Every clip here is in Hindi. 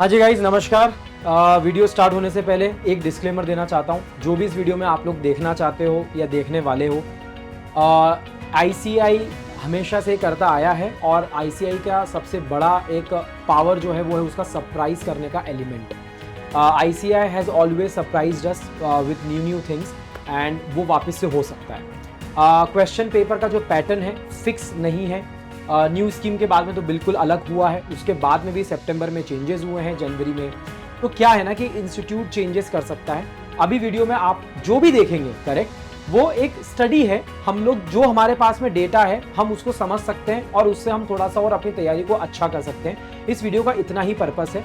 हाँ जी गाइज, नमस्कार। वीडियो स्टार्ट होने से पहले एक डिस्क्लेमर देना चाहता हूँ। जो भी इस वीडियो में आप लोग देखना चाहते हो या देखने वाले हो, आईसीआई हमेशा से करता आया है और आईसीआई का सबसे बड़ा एक पावर जो है वो है उसका सरप्राइज करने का element. ICI has always surprised us with new things and वो वापस से हो सकता है। क्वेश्चन पेपर का जो पैटर्न है फिक्स नहीं है। न्यू स्कीम के बाद में तो बिल्कुल अलग हुआ है, उसके बाद में भी सितंबर में चेंजेस हुए हैं, जनवरी में। तो क्या है ना कि इंस्टीट्यूट चेंजेस कर सकता है। अभी वीडियो में आप जो भी देखेंगे करेक्ट, वो एक स्टडी है। हम लोग जो हमारे पास में डेटा है हम उसको समझ सकते हैं और उससे हम थोड़ा सा और अपनी तैयारी को अच्छा कर सकते हैं। इस वीडियो का इतना ही पर्पस है।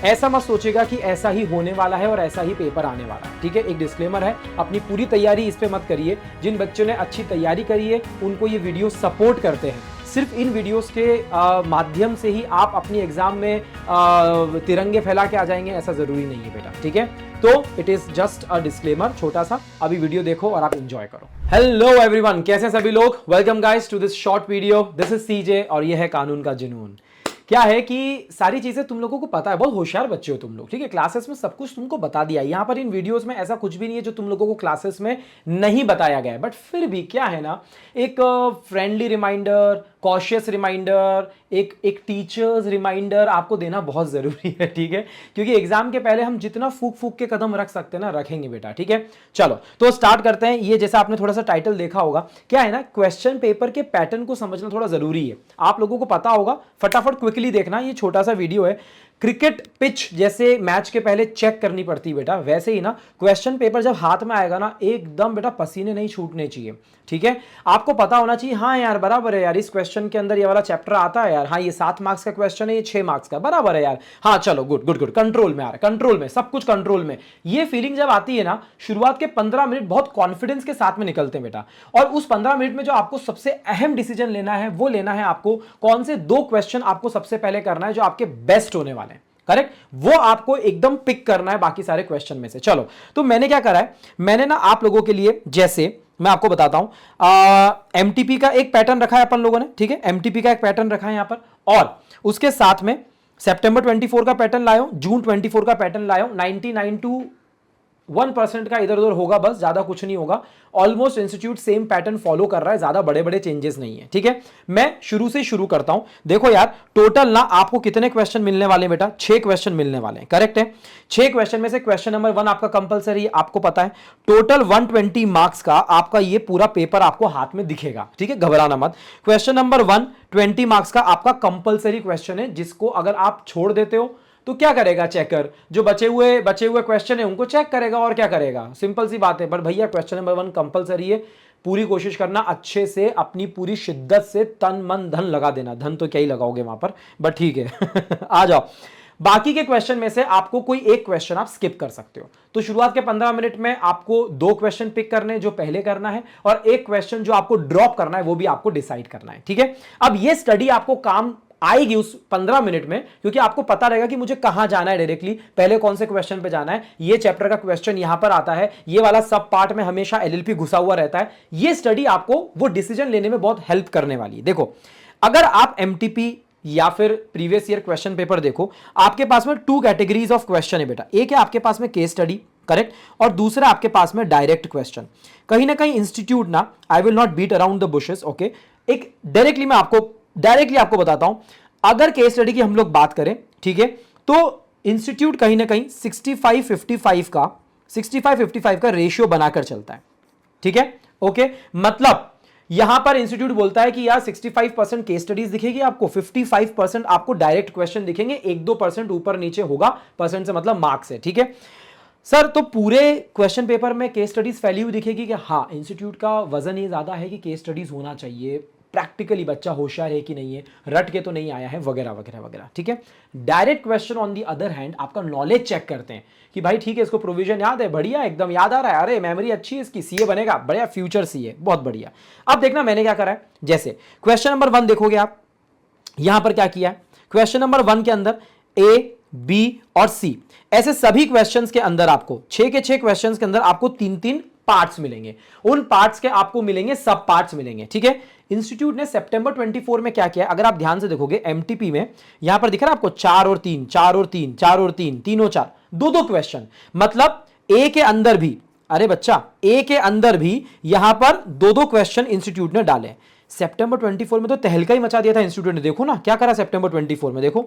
ऐसा मत सोचेगा कि ऐसा ही होने वाला है और ऐसा ही पेपर आने वाला है, ठीक है। एक डिस्क्लेमर है, अपनी पूरी तैयारी इस पे मत करिए। जिन बच्चों ने अच्छी तैयारी करी है उनको ये वीडियो सपोर्ट करते हैं। सिर्फ इन वीडियोस के माध्यम से ही आप अपनी एग्जाम में तिरंगे फैला के आ जाएंगे, ऐसा जरूरी नहीं है बेटा, ठीक है। तो it is just a disclaimer छोटा सा। अभी वीडियो देखो और आप एंजॉय करो। हेलो एवरीवन, कैसे हैं सभी लोग? Welcome guys to this short video. This is CJ और ये है कानून का जुनून। क्या है कि सारी चीजें तुम लोगों को पता है, बहुत होशियार बच्चे हो तुम लोग, ठीक है। क्लासेस में सब कुछ तुमको बता दिया। यहाँ पर इन वीडियोस में ऐसा कुछ भी नहीं है जो तुम लोगों को क्लासेस में नहीं बताया गया है। बट फिर भी क्या है ना, एक फ्रेंडली रिमाइंडर, कॉशियस रिमाइंडर, एक टीचर्स रिमाइंडर आपको देना बहुत जरूरी है, ठीक है। क्योंकि एग्जाम के पहले हम जितना फूक फूक के कदम रख सकते हैं ना, रखेंगे बेटा, ठीक है। चलो तो स्टार्ट करते हैं। ये जैसा आपने थोड़ा सा टाइटल देखा होगा, क्या है ना, क्वेश्चन पेपर के पैटर्न को समझना थोड़ा जरूरी है। आप लोगों को पता होगा, फटाफट क्विकली देखना। ये छोटा सा वीडियो है। क्रिकेट पिच जैसे मैच के पहले चेक करनी पड़ती है बेटा, वैसे ही ना क्वेश्चन पेपर जब हाथ में आएगा ना, एकदम बेटा पसीने नहीं छूटने चाहिए, ठीक है। आपको पता होना चाहिए, हाँ यार बराबर है यार, इस क्वेश्चन के अंदर ये वाला चैप्टर आता है यार, हाँ ये 7 मार्क्स का क्वेश्चन है, ये 6 मार्क्स का, बराबर है यार, हाँ चलो गुड गुड गुड, कंट्रोल में आ रहा है, कंट्रोल में, सब कुछ कंट्रोल में। ये फीलिंग जब आती है ना, शुरुआत के 15 मिनट बहुत कॉन्फिडेंस के साथ में निकलते हैं बेटा। और उस 15 मिनट में जो आपको सबसे अहम डिसीजन लेना है वो लेना है आपको, कौन से 2 क्वेश्चन आपको सबसे पहले करना है जो आपके बेस्ट होने वाले हैं, करेक्ट। वो आपको एकदम पिक करना है बाकी सारे क्वेश्चन में से। चलो तो मैंने क्या करा है, मैंने ना आप लोगों के लिए, जैसे मैं आपको बताता हूं, एमटीपी का एक पैटर्न रखा है अपन लोगों ने, ठीक है। एमटीपी का एक पैटर्न रखा है यहां पर, और उसके साथ में सितंबर 24 का पैटर्न लाया, जून 24 का पैटर्न लाया। 99 टू 1% का इधर उधर होगा, बस ज्यादा कुछ नहीं होगा। Almost institute same pattern follow कर रहा है, ज्यादा बड़े बड़े चेंजेस नहीं है, ठीक है। मैं शुरू से शुरू करता हूं। देखो यार, टोटल ना आपको कितने क्वेश्चन मिलने वाले हैं बेटा? 6 क्वेश्चन मिलने वाले हैं, करेक्ट है। 6 क्वेश्चन में से क्वेश्चन नंबर 1 आपका कंपलसरी है, आपको पता है। टोटल 120 मार्क्स का आपका ये पूरा पेपर आपको हाथ में दिखेगा, ठीक है, घबराना मत। क्वेश्चन नंबर 1 20 मार्क्स का आपका कंपलसरी क्वेश्चन है, जिसको अगर आप छोड़ देते हो तो क्या करेगा चेकर? जो बचे हुए क्वेश्चन है उनको चेक करेगा, और क्या करेगा? सिंपल सी बात है। पर भैया क्वेश्चन नंबर 1 कंपलसरी है, पूरी कोशिश करना अच्छे से, अपनी पूरी शिद्दत से तन मन धन लगा देना। धन तो क्या ही लगाओगे वहां पर, बट ठीक है। आ जाओ। बाकी के क्वेश्चन में से आपको कोई एक क्वेश्चन आप स्किप कर सकते हो। तो शुरुआत के 15 मिनट में आपको 2 क्वेश्चन पिक करने हैं जो पहले करना है, और एक क्वेश्चन जो आपको ड्रॉप करना है वो भी आपको डिसाइड करना है, ठीक है। अब ये स्टडी आपको काम आएगी उस 15 मिनट में, क्योंकि आपको पता रहेगा कि मुझे कहां जाना है डायरेक्टली, पहले कौन से क्वेश्चन पे जाना है। ये चैप्टर का क्वेश्चन यहां पर आता है, ये वाला सब पार्ट में हमेशा एलएलपी घुसा हुआ रहता है। ये स्टडी आपको वो डिसीजन लेने में बहुत हेल्प करने वाली है। देखो, अगर आप एमटीपी या फिर प्रीवियस ईयर क्वेश्चन पेपर देखो, आपके पास में 2 कैटेगरीज ऑफ क्वेश्चन है बेटा। एक है आपके पास में केस स्टडी, करेक्ट, और दूसरा आपके पास में डायरेक्ट क्वेश्चन। कहीं ना कहीं इंस्टीट्यूट ना, I will not beat around the bushes, okay, एक डायरेक्टली आपको बताता हूं। अगर केस स्टडी की हम लोग बात करें, ठीक है, तो इंस्टीट्यूट कहीं ना कहीं 65-55 का रेशियो बनाकर चलता है, ठीक है, ओके। मतलब यहां पर इंस्टीट्यूट बोलता है कि यार 65% केस स्टडीज दिखेगी आपको, 55% आपको डायरेक्ट क्वेश्चन दिखेंगे, 1-2% ऊपर नीचे होगा, परसेंट से मतलब मार्क्स है, ठीक है। सर तो पूरे क्वेश्चन पेपर में केस स्टडीज फैली हुई दिखेगी कि हाँ, इंस्टीट्यूट का वजन ये ज्यादा है कि केस स्टडीज होना चाहिए, प्रैक्टिकली बच्चा होशियार है कि नहीं है, रट के तो नहीं आया है, वगैरह वगैरह वगैरह, ठीक है। Direct question on the other hand आपका नॉलेज चेक करते हैं कि भाई ठीक है, इसको प्रोविजन याद है, बढ़िया, एकदम याद आ रहा है, अरे मेमोरी अच्छी है इसकी, सीए बनेगा, बढ़िया, फ्यूचर सीए, बहुत बढ़िया। अब देखना मैंने क्या करा है। जैसे क्वेश्चन नंबर 1 देखोगे आप, यहां पर क्या किया है, क्वेश्चन नंबर 1 के अंदर ए, बी और सी, ऐसे सभी क्वेश्चंस के अंदर आपको 6 के 6 क्वेश्चंस के अंदर आपको 3-3 पार्ट्स मिलेंगे। उन पार्ट्स के आपको मिलेंगे सब पार्ट्स मिलेंगे, ठीक है। इंस्टीट्यूट ने सितंबर 24 में क्या किया, अगर आप ध्यान से देखोगे एमटीपी में यहां पर दिख रहा है आपको 4 और 3, 4 और 3, 4 और 3, तीनों 4, दो क्वेश्चन, मतलब ए के अंदर भी, अरे बच्चा ए के अंदर भी यहां पर दो क्वेश्चन इंस्टीट्यूट ने डाले। सितंबर 24 में तो तहलका ही मचा दिया था इंस्टीट्यूट ने। देखो ना क्या करा सितंबर 24 में, देखो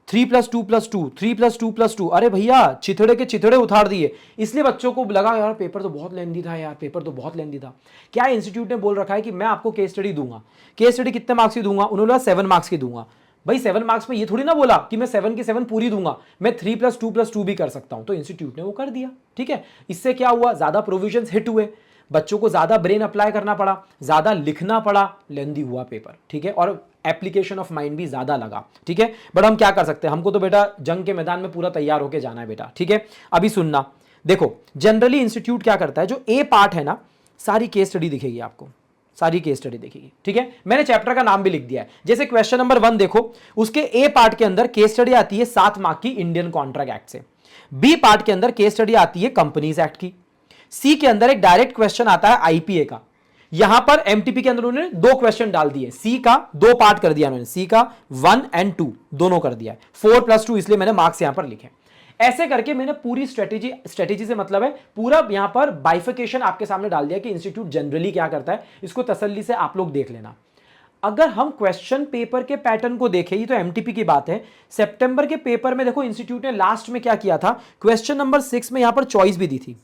3+2+2, 3+2+2, अरे भैया चिथड़े के चिथड़े उतार दिए। इसलिए बच्चों को लगा यार पेपर तो बहुत लेंदी था, यार पेपर तो बहुत लेंदी था। क्या इंस्टीट्यूट ने बोल रखा है कि मैं आपको केस स्टडी दूंगा, केस स्टडी कितने मार्क्स की दूंगा, उन्होंने 7 मार्क्स की दूंगा। भाई 7 मार्क्स में ये थोड़ी ना बोला कि मैं 7 की 7 पूरी दूंगा, मैं 3+2+2 भी कर सकता हूं। तो इंस्टीट्यूट ने वो कर दिया, ठीक है। इससे क्या हुआ, ज्यादा प्रोविजन हिट हुए, बच्चों को ज्यादा ब्रेन अप्लाई करना पड़ा, ज्यादा लिखना पड़ा, लेंदी हुआ पेपर, ठीक है, और एप्लीकेशन ऑफ माइंड भी ज्यादा लगा, ठीक है। बट हम क्या कर सकते हैं, हमको तो बेटा जंग के मैदान में पूरा तैयार होके जाना है बेटा, ठीक है। अभी सुनना, देखो जनरली इंस्टीट्यूट क्या करता है, जो ए पार्ट है ना, सारी केस स्टडी दिखेगी आपको, सारी केस स्टडी दिखेगी, ठीक है। मैंने चैप्टर का नाम भी लिख दिया है। जैसे क्वेश्चन नंबर 1 देखो, उसके ए पार्ट के अंदर केस स्टडी आती है 7 मार्क की इंडियन कॉन्ट्रैक्ट एक्ट से, बी पार्ट के अंदर केस स्टडी आती है कंपनीज एक्ट की, सी के अंदर एक डायरेक्ट क्वेश्चन आता है आईपीए का। यहां पर एमटीपी के अंदर उन्होंने 2 क्वेश्चन डाल दिए, सी का 2 पार्ट कर दिया उन्होंने, सी का 1 और 2 दोनों कर दिया है, 4+2, इसलिए मैंने मार्क्स यहां पर लिखे। ऐसे करके मैंने पूरी स्ट्रेटेजी से मतलब है पूरा यहां पर बाइफिकेशन आपके सामने डाल दिया कि इंस्टीट्यूट जनरली क्या करता है, इसको तसल्ली से आप लोग देख लेना। अगर हम क्वेश्चन पेपर के पैटर्न को देखें, ये तो एमटीपी की बात है, सितंबर के पेपर में देखो इंस्टीट्यूट ने लास्ट में क्या किया था, क्वेश्चन नंबर 6 में यहां पर चॉइस भी दी थी,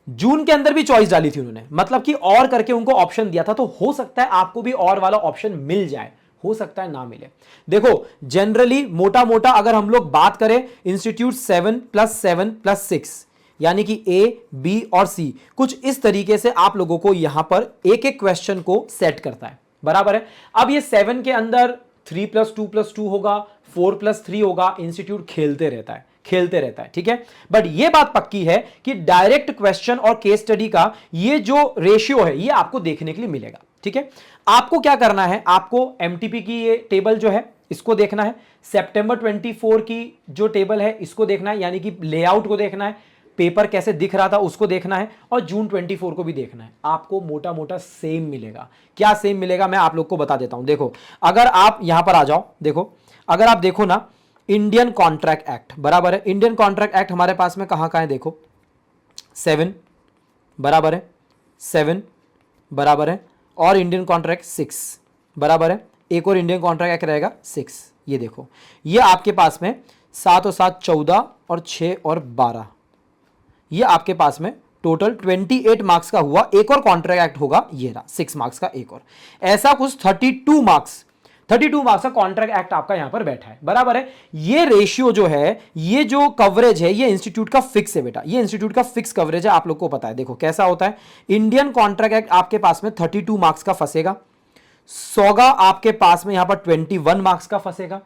जून के अंदर भी चॉइस डाली थी उन्होंने, मतलब कि और करके उनको ऑप्शन दिया था। तो हो सकता है आपको भी और वाला ऑप्शन मिल जाए, हो सकता है ना मिले। देखो जनरली मोटा मोटा अगर हम लोग बात करें, इंस्टीट्यूट 7+7+6 यानी कि ए, बी और सी, कुछ इस तरीके से आप लोगों को यहां पर एक एक क्वेश्चन को सेट करता है, बराबर है। अब ये 7 के अंदर 3+2+2 होगा, 4+3 होगा, इंस्टीट्यूट खेलते रहता है, खेलते रहता है, ठीक है। बट ये बात पक्की है कि डायरेक्ट क्वेश्चन और केस स्टडी का ये जो रेशियो है ये आपको देखने के लिए मिलेगा, ठीक है। आपको क्या करना है, आपको एमटीपी की ये टेबल जो है इसको देखना है, सितंबर 24 की जो टेबल है इसको देखना है, यानी कि लेआउट को देखना है, पेपर कैसे दिख रहा था उसको देखना है, और जून 24 को भी देखना है। आपको मोटा मोटा सेम मिलेगा। क्या सेम मिलेगा मैं आप लोग को बता देता हूं। देखो अगर आप यहां पर आ जाओ, देखो अगर आप देखो ना, इंडियन कॉन्ट्रैक्ट एक्ट, बराबर है, इंडियन कॉन्ट्रैक्ट एक्ट हमारे पास में कहां है, देखो 7 बराबर है, 7 बराबर है, और इंडियन कॉन्ट्रैक्ट 6 बराबर है, एक और इंडियन कॉन्ट्रैक्ट एक्ट रहेगा 6। ये देखो ये आपके पास में 7 और 7 14 और 6 और 12, ये आपके पास में टोटल 28 मार्क्स का हुआ। एक और कॉन्ट्रैक्ट एक्ट होगा, ये रहा 6 मार्क्स का एक और, ऐसा कुछ 32 मार्क्स का कॉन्ट्रैक्ट एक्ट आपका यहां पर बैठा है, बराबर है। ये रेशियो जो है, ये जो कवरेज है, ये इंस्टीट्यूट का फिक्स है बेटा, ये इंस्टीट्यूट का फिक्स कवरेज है, आप लोग को पता है। देखो कैसा होता है, इंडियन कॉन्ट्रैक्ट एक्ट आपके पास में 32 मार्क्स का फंसेगा, सोगा आपके पास में यहां पर 21 मार्क्स का फंसेगा,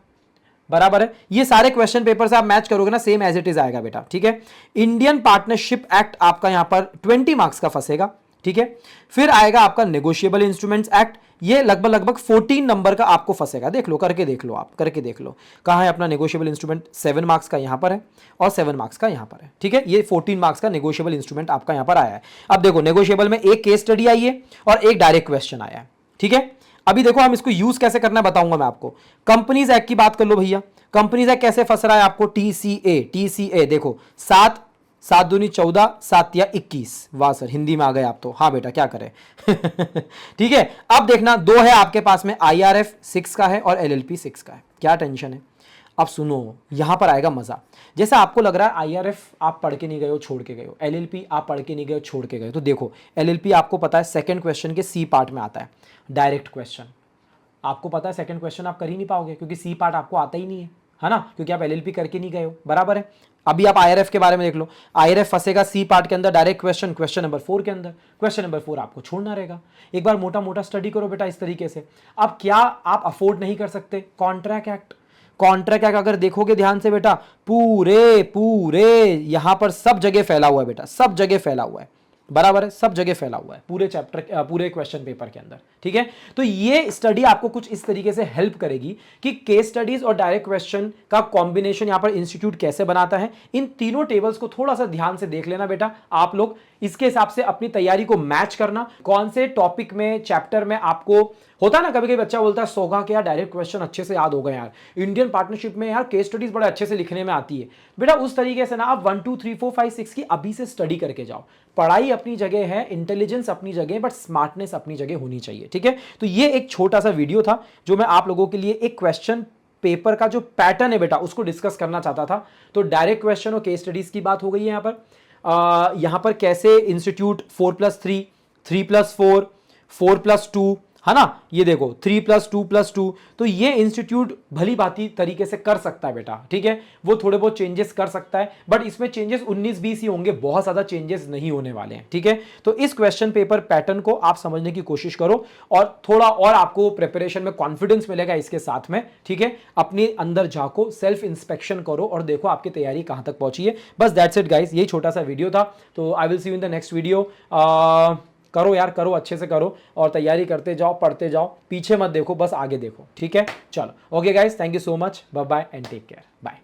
बराबर है। ये सारे क्वेश्चन पेपर से आप मैच करोगे ना, सेम एज इट इज आएगा बेटा, ठीक है। इंडियन पार्टनरशिप एक्ट आपका यहां पर 20 मार्क्स का फंसेगा, ठीक है। फिर आएगा आपका नेगोशिएबल इंस्ट्रूमेंट्स एक्ट, ये लगभग 14 नंबर का आपको फंसेगा। देख लो, करके देख लो, आप करके देख लो कहां है अपना नेगोशिएबल इंस्ट्रूमेंट, 7 मार्क्स का यहां पर है और 7 मार्क्स का यहां पर है, ठीक है। ये 14 मार्क्स का नेगोशिएबल इंस्ट्रूमेंट आपका यहां पर आया है। अब देखो नेगोशिएबल में एक केस स्टडी आई है और एक डायरेक्ट क्वेश्चन आया है, ठीक है। अभी देखो हम इसको यूज कैसे करना है बताऊंगा मैं आपको। कंपनीज एक्ट की बात कर लो भैया, कंपनीज एक्ट कैसे फंस रहा है आपको, टीसीए देखो 7 7 दूनी 14, 7 या 21, वाह सर हिंदी में आ गए आप तो, हाँ बेटा क्या करें ठीक है। अब देखना 2 है आपके पास में, आईआरएफ 6 का है और एलएलपी 6 का है, क्या टेंशन है। अब सुनो यहां पर आएगा मजा, जैसा आपको लग रहा है आईआरएफ आप पढ़ के नहीं गए हो, छोड़ के गए हो, एलएलपी आप पढ़ के नहीं गए हो, छोड़ के गए हो, तो देखो एलएलपी आपको पता है सेकंड क्वेश्चन के सी पार्ट में आता है, डायरेक्ट क्वेश्चन आपको पता है सेकंड क्वेश्चन आप कर ही नहीं पाओगे क्योंकि सी पार्ट आपको आता ही नहीं है ना, क्योंकि आप एलएलपी करके नहीं गए हो, बराबर है। अभी आप आईआरएफ के बारे में देख लो, आईआरएफ फंसेगा सी पार्ट के अंदर, डायरेक्ट क्वेश्चन क्वेश्चन नंबर 4 के अंदर, क्वेश्चन नंबर 4 आपको छोड़ना रहेगा। एक बार मोटा मोटा स्टडी करो बेटा इस तरीके से। अब क्या आप अफोर्ड नहीं कर सकते, कॉन्ट्रैक्ट एक्ट अगर देखोगे ध्यान से बेटा, पूरे यहां पर सब जगह फैला हुआ है बेटा, सब जगह फैला हुआ है, बराबर है, सब जगह फैला हुआ है पूरे चैप्टर पूरे क्वेश्चन पेपर के अंदर, ठीक है। तो ये स्टडी आपको कुछ इस तरीके से हेल्प करेगी कि केस स्टडीज और डायरेक्ट क्वेश्चन का कॉम्बिनेशन यहां पर इंस्टीट्यूट कैसे बनाता है। इन तीनों टेबल्स को थोड़ा सा ध्यान से देख लेना बेटा आप लोग, इसके हिसाब से अपनी तैयारी को मैच करना, कौन से टॉपिक में, चैप्टर में आपको होता है ना, कभी कभी बच्चा बोलता है सोगा के यार डायरेक्ट क्वेश्चन अच्छे से याद हो गए यार, इंडियन पार्टनरशिप में यार केस स्टडीज बड़े अच्छे से लिखने में आती है। बेटा उस तरीके से ना आप 1 2 3 4 5 6 की अभी से स्टडी करके जाओ। पढ़ाई अपनी जगह है, इंटेलिजेंस अपनी जगह, बट स्मार्टनेस अपनी जगह होनी चाहिए, ठीक है। तो ये एक छोटा सा वीडियो था जो मैं आप लोगों के लिए एक क्वेश्चन पेपर का जो पैटर्न है बेटा उसको डिस्कस करना चाहता था। तो डायरेक्ट क्वेश्चन और केस स्टडीज की बात हो गई है यहाँ पर कैसे इंस्टीट्यूट 4+3, 3+4, 4+2, है ना, ये देखो 3+2+2, तो ये इंस्टीट्यूट भली भांति तरीके से कर सकता है बेटा, ठीक है। वो थोड़े बहुत चेंजेस कर सकता है, बट इसमें चेंजेस 19-20 ही होंगे, बहुत ज्यादा चेंजेस नहीं होने वाले हैं, ठीक है। तो इस क्वेश्चन पेपर पैटर्न को आप समझने की कोशिश करो और थोड़ा और आपको प्रिपरेशन में कॉन्फिडेंस मिलेगा इसके साथ में, ठीक है। अपने अंदर झांको, सेल्फ इंस्पेक्शन करो और देखो आपकी तैयारी कहां तक पहुंची है। बस दैट्स इट गाइस, यही छोटा सा वीडियो था। तो I will see you in the next video. करो यार, करो, अच्छे से करो और तैयारी करते जाओ, पढ़ते जाओ, पीछे मत देखो, बस आगे देखो, ठीक है। चलो okay guys, thank you so much, bye bye and take care, bye.